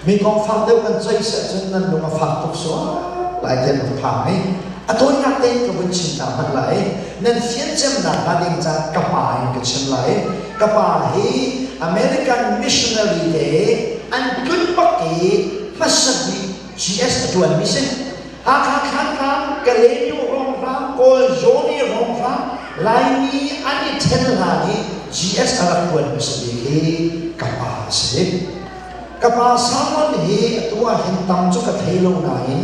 mi con phang đâu kan chơi sẽ chân nan đúng mà phang tục số lại tiền một phang ấy tôi nhắc tên cái vấn đề nào hơn lại nên phiên xem là gia đình cha các bạn cái xem lại các bạn hi American missionary để anh cứ bắt cái phát sinh GS chuẩn mi xem khang cái lễ yêu rong rang cô Johnny rong rang lại mi anh ten là đi GS là chuẩn mi xem cái các bạn xem các bạn sáng hi tôi hiện tam cho cái thấy lâu này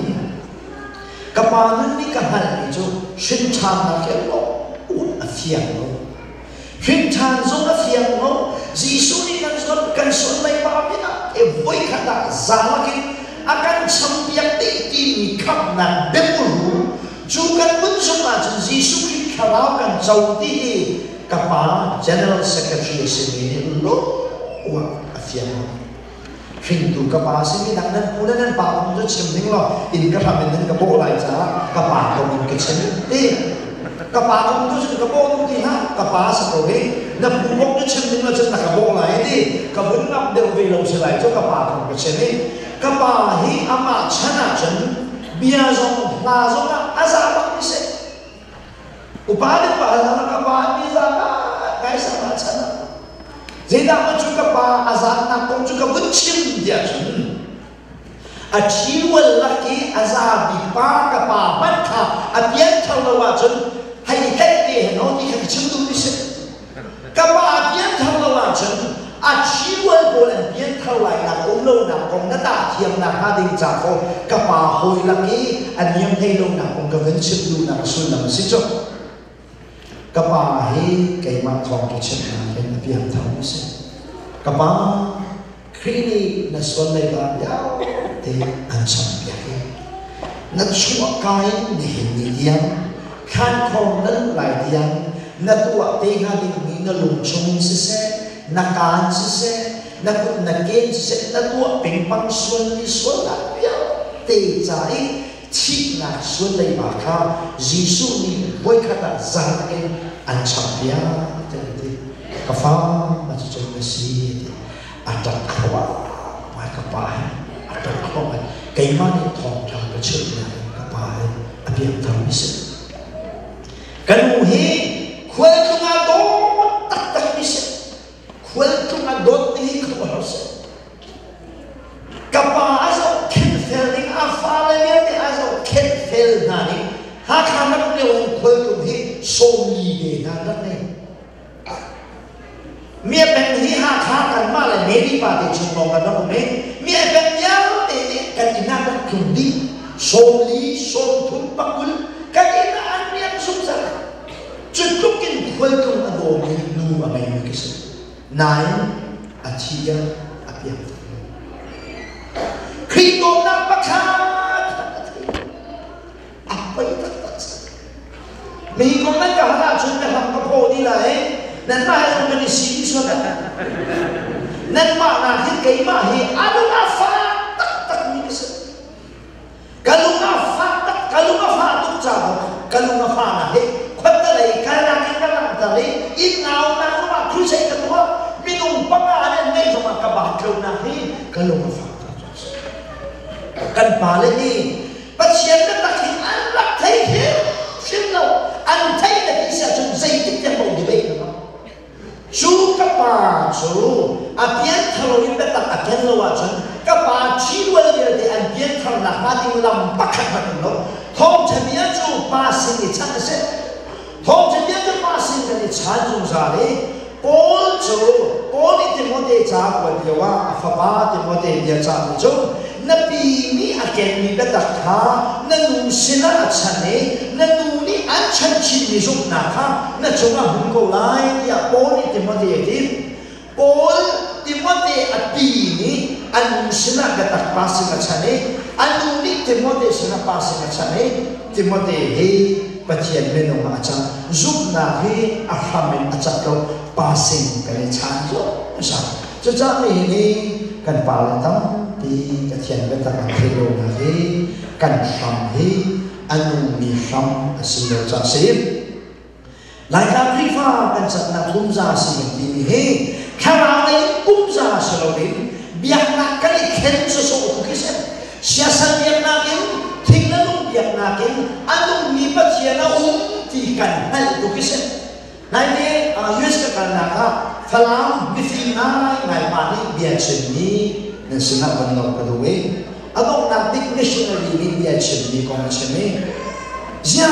các bạn nên cái hành vi cho sinh sản là cái lo út phiền lo sinh sản giống là phiền lo Giêsu đi cần xuân lấy bao nhiêu đó để với khả năng giảm cái akan sampai ti khắp nan bemu chú cần vẫn sống là chân Giêsu khi khảo cần giàu ti các bạn General Secretary xin lo út phiền lo hình tu các bạn sẽ đang nên phụ nên bảo chúng chìm tiếng lo in các làm nên các bộ lại giá các bạn không mình cái chìm đi các bạn không có các bộ thì ha các bạn sẽ có cái nằm phụ bốc nó chìm tiếng là chân là các bộ lại đi các vẫn nằm đều về lâu sẽ lại cho các bạn không cái chìm đi các bạn hi ama chana chân bia rong la rong là azab bắc đi sẽ upadi pa là các bạn đi ra cái sao mà chana Zeitikhmanh juga pa azab na kong juga bencim dia jun. Achiwal laki azab di pa kapa mantha apian thalawa jun hai kai de no di ka chim tu ni se. Kapa apian thalawa jun achiwal bolan pian thalai na kong lo na kong na ta thiam na ha ding cha ko kapa hoi laki aniam hei lo na kong ka bencim tu na sun na si cho. Kapa hi cái mặt thong cái chân này bên biển thong sẽ kapa khi đi nó xuân này là giáo thì ăn xong vậy nó chúa cái này điên khăn không nên lại điên nó tua tê ha đi nghĩ nó lùng chung sẽ nó can sẽ nó cũng nó kiến sẽ nó tua bình băng xuân đi xuân là giáo tê trái chỉ là xuân này mà kha Giêsu đi với khát là giang cái anh chăm bia thì cà phê mà chỉ cho cái gì thì ăn đặt khoa mà cà phê ăn đặt khoa mà cái mà đi thòng trong cái chuyện này cà phê ăn bia thầm sẽ cái mù hi khơi không ăn đốt tắt tắt đi sẽ khơi không ăn đốt đi không có sẽ cà phê sao khen phèn đi ăn pha lên đi ăn sao khen phèn này ha khăn nó đều khơi không hi sôm gì để ra đất này, mía bèn hi ha khá cần mà là nấy đi vào để trồng lòng cái đó của mình, mía bèn nhau để cái gì nào đất trồng đi, sôm lý sôm thun bắc quân, cái gì nó ăn miếng sung ra, chuyện lúc cái khơi không là đồ mình nu mà mình cái gì, này à chia à biếng, khi tôi đang bắt ha, à bây giờ mình còn đang cả là chúng ta làm cái bộ đi lại nên mà không cần xí xuống nên mà là thiết kế mà thì lúc nào phá tất những cái sự cái lúc nào phá tất cái lúc nào phá tung chảo cái lúc nào phá là hết khuất cái này cái làm ta lấy ít nào lúc mà cứ sẽ cái đó mình dùng băng á nên ngay trong các bạn kêu là hết cái lúc nào phá cần bà lên đi bắt chiến đất là thì ăn lắc thấy thế xin lỗi anh thấy là cái sự chúng dây tích ra một cái bệnh đó chú các bà chú biến thằng người ta đặt cái lâu à chú các bà chỉ quên đi anh biến thằng là ba tiếng làm bắt khắc bằng nó thông thường biến chú ba sinh cái chăn sẽ thông thường biến chú ba sinh cái chăn dùng ra đấy bốn chú bốn đi tìm một cái trả quần điều à phá ba tìm một cái điều trả chú na bini aken mi beta kha na nu sina achane na nu ni anchan chi ni jok na kha na chunga hun ko lai ya pol ni timothy ti pol timothy apini an sina gata pasing achane anu ni timothy sina pasing achane timothy he pachian me no ma cha jok na he ahamen achak ko pasing kale chan jo sa cho cha ni kan pa la tam thì cái chuyện bên ta làm thế nào là thế cần làm thế anh mi làm xin lỗi cha xếp lại cả khi pha cần sẵn là cung ra xin thì he khả năng này cung ra xin lỗi đến biết là cái khen số số của cái xem xia san việc na kiến thình là lúc việc na kiến anh lúc mi bắt chia na thì cần hay của cái xem này đi US cái cần là cả phải làm cái phim ngày mà đi biển chuyển đi nên sinh hoạt vận động cái đuôi anh ông làm big missionary đi biển chuyển đi còn chuyển đi giờ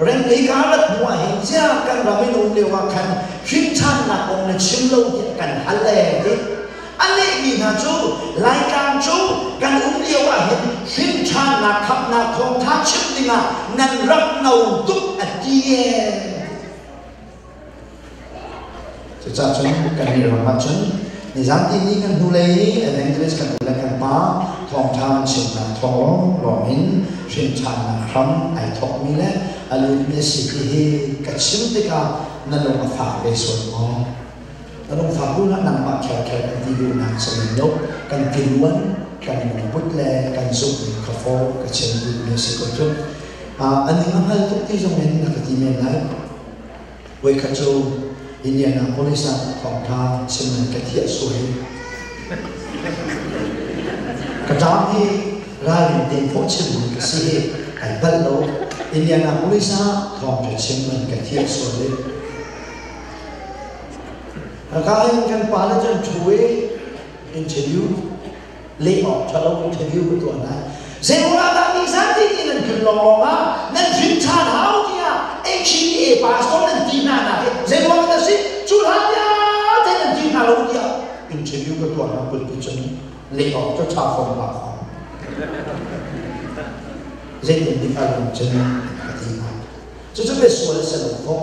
rèn lý cá đất ngoài hình giờ cần làm cái nông liệu mà cần phim chan là ông là chim lâu thì cần hắn lệ đi anh ấy vì là chú lại càng chú cần uống liều à hiện phim chan là khắp là không thắt chip đi mà ngăn rắc nầu túc ở kiaจะจับฉันกันในรางวัลฉันในจานที่นี้กันดูเลยในอังกฤษกันดูแลกันมาทองทานเช่นนั้นทองหล่อมินเช่นชานะคำไอทอกมีและอลูมิเนียมสีที่กัดชิมติกานั่นลงมาฝากในส่วนมอนั่นลงฝากดูนั่นนำมาแข่กันที่ดูนักสมิงยกกันกินล้วนกันหนุ่มพุทธแลกันสุกคาโฟกัดเช่นดูเนียสิกจุดอันนี้มันให้ทุกที่ตรงนี้นักที่เมนไลเวกัจจูอินเดียนาโพลิสของทางเช่นนั้นกระเทียสวยกระจายที่รายเด่นโพชิมกษีไก่บัลโลอินเดียนาโพลิสของจะเช่นนั้นกระเทียสวยแล้วก็ให้กันปาแล้วจนช่วยอินเทอร์วิวเลี้ยออกถ้าเราอินเทอร์วิวกับตัวนั้นเสียงว่าตอนนี้สักทีนั่นคือลองว่านั่นฟินชาหาวที่HEA ปาสต้นนั่นทีน่านะเสียงว่านั่นสิจุดหายาแต่นั่นทีน่าเราที่อินเทอร์วิวกับตัวนั้นเป็นผู้ชนะเลี้ยออกจะชาฟองปากของเรื่องนี้อารมณ์ชนะที่มาจะเป็นส่วนสนุกของ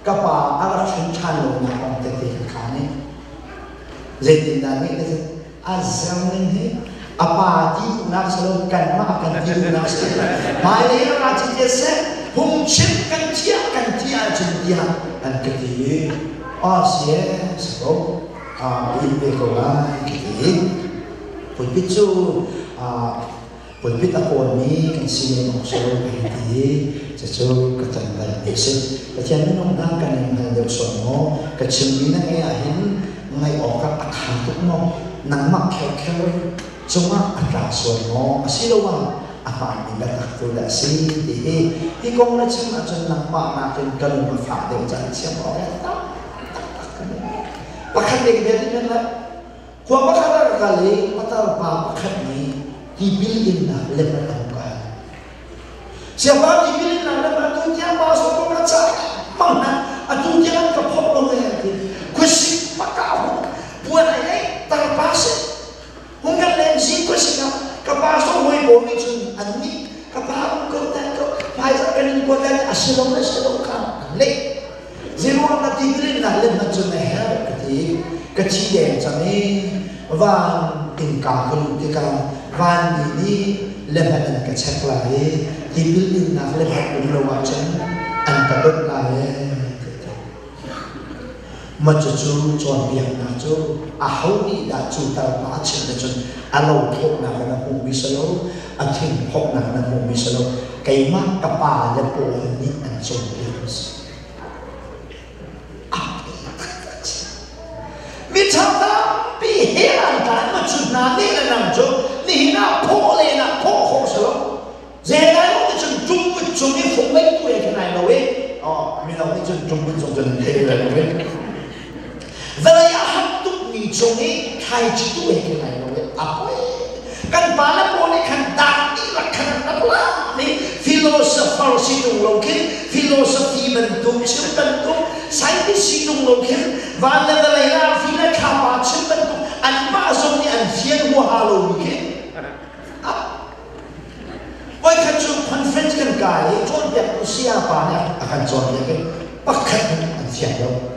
กับป่าอะไรฟินชาโลนาของเด็กๆขานี้เรื่องนี้นั่นนี่คืออาจจะไม่เห็นapa di naksalokan makan di naksalokan mari rajin desa humcipkan dia jendia dan kedua Asia sebab ini kolam kedua pulpitu pulpit aku ni kan sini maksud kedua sesuatu ketentuan desa kecian nong kan yang ada sono kecil ni ahin ngai okak akal tu nong nang mak kau cuma ada suara asilawan apa ini dah tu dah si di kong nak cuma nak mak nak kalau mafak dengan jangan siapa orang tak bahkan dia ni lah gua bakal kali mata bahkan ni dibilin lah lepas angkat siapa dibilin lah lepas tu dia masuk tu kaca mana atu jangan kepop orang yang kusik pakau buat ayat terpaksa Hunggan lensi ko siya kapaso mo ibo ni chun anni kapahang ko tayo paisa kanin ko tayo asilong ka le zero na tigrin na len na chun her kati kachiye chami van tinka ko tika van ni lebanon ka chaklai tibil na lebat lo wa chen an ka dot lai majuju chọn việc na chu hau ni da chu ta ma chen da chun alo thok na na hu mi salo a thin thok na hu mi salo kai ma ka pa le po ni an chon yes mi cha ta bi he an ka ma chu na ni na nam chu ni na po le na po ho salo ze na lo chun chung bu chung ni phok mai tu ye ka nai lo we mi na ni chun chung bu chung chun he le we Vậy hấp túc mì chung ấy thay chỉ tu ấy cái này rồi apa kan bala boleh kan tak lah kan apa ni philosopher sidung lokin filosofi bentuk bentuk saintis sidung lokin wala wala fila kapa bentuk an masuk ni an fian hua halo lokin Wai kan chu conference kan kai chon biak usia pa ni akan chon biak ke pakat an fian lo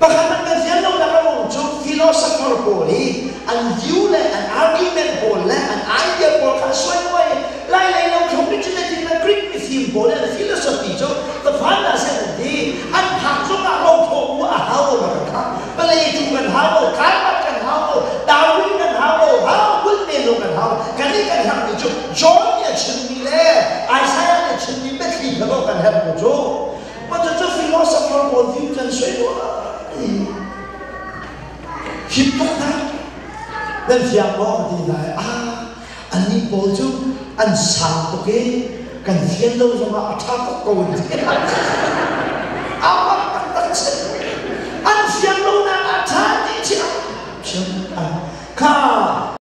Bahkan kan lo nak ngomong tu philosopher boleh, an view le, an argument boleh, an idea boleh kan sesuai. Lain lo cognitive dengan Greek mythology boleh, an philosophy tu. Terfaham saya nanti, an hak tu nak lo tahu ahau mereka. Belai itu kan hau, kalmat kan hau, Darwin kan hau, Goodman kan hau. Kan ini kan hak itu. John ya cumi le, Isaiah ya cumi betli kalau kan hak itu. Macam tu philosopher boleh view kan sesuai. Hidup tak, nên phiang lo thì lại anh đi bố chú anh sáng tụ cái cần phiên lâu rồi mà tháp có cầu